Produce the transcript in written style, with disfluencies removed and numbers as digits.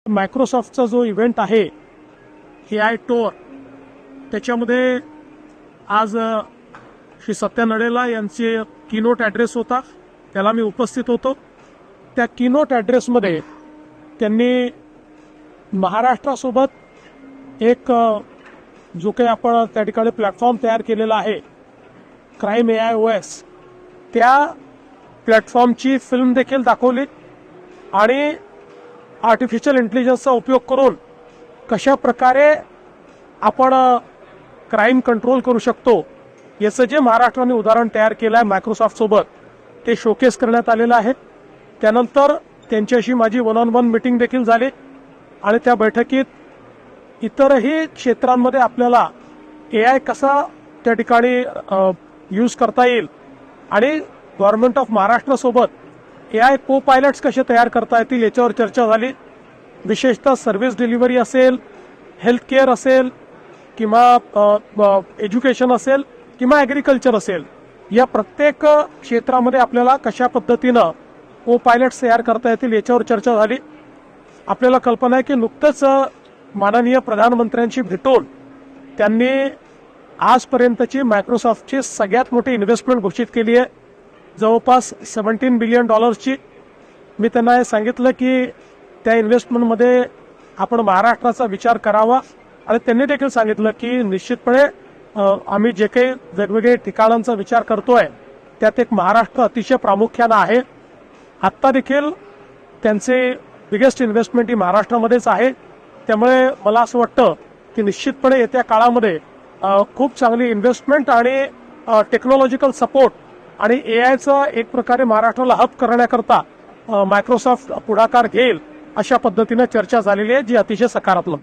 मायक्रोसॉफ्टचा जो इव्हेंट आहे AI tour, त्याच्यामध्ये आज श्री सत्या नडेला यांचे कीनोट ॲड्रेस होता, त्याला मी उपस्थित होतो. त्या कीनोट ॲड्रेसमध्ये त्यांनी महाराष्ट्रासोबत एक जो काही आपण त्या ठिकाणी प्लॅटफॉर्म तयार केलेला आहे क्राईम AIOS, त्या प्लॅटफॉर्मची फिल्म देखील दाखवली आणि आर्टिफिशियल इंटेलिजन्सचा उपयोग करून कशा प्रकारे आपण क्राईम कंट्रोल करू शकतो याचं जे महाराष्ट्राने उदाहरण तयार केलं आहे मायक्रोसॉफ्टसोबत, ते शोकेस करण्यात आलेलं आहे. त्यानंतर त्यांच्याशी माझी 1-on-1 मीटिंग देखील झाली आणि त्या बैठकीत इतरही क्षेत्रांमध्ये आपल्याला AI कसा त्या ठिकाणी यूज करता येईल आणि गव्हर्नमेंट ऑफ महाराष्ट्रासोबत AI को पायलट्स कसे तयार करता येतील याच्यावर चर्चा झाली. विशेषतः सर्व्हिस डिलिव्हरी असेल, हेल्थ केअर असेल किंवा एज्युकेशन असेल किंवा ॲग्रिकल्चर असेल, या प्रत्येक क्षेत्रामध्ये आपल्याला कशा पद्धतीनं को पायलट्स तयार करता येतील याच्यावर चर्चा झाली. आपल्याला कल्पना आहे की नुकतंच माननीय प्रधानमंत्र्यांशी भेटून त्यांनी आजपर्यंतची मायक्रोसॉफ्टची सगळ्यात मोठी इन्व्हेस्टमेंट घोषित केली आहे, जवळपास $17 बिलियन. मी त्यांना हे सांगितलं की त्या इन्व्हेस्टमेंटमध्ये आपण महाराष्ट्राचा विचार करावा आणि त्यांनी देखील सांगितलं की निश्चितपणे आम्ही जे काही वेगवेगळे ठिकाणांचा विचार करतोय त्यात एक महाराष्ट्र अतिशय प्रामुख्यानं आहे. आत्ता देखील त्यांचे बिगेस्ट इन्व्हेस्टमेंट ही महाराष्ट्रामध्येच आहे. त्यामुळे मला असं वाटतं की निश्चितपणे येत्या काळामध्ये खूप चांगली इन्व्हेस्टमेंट आणि टेक्नॉलॉजिकल सपोर्ट आणि AIचा एक प्रकारे महाराष्ट्राला हब करण्याकरता मायक्रोसॉफ्ट पुढाकार घेईल अशा पद्धतीने चर्चा झालेली आहे, जी अतिशय सकारात्मक.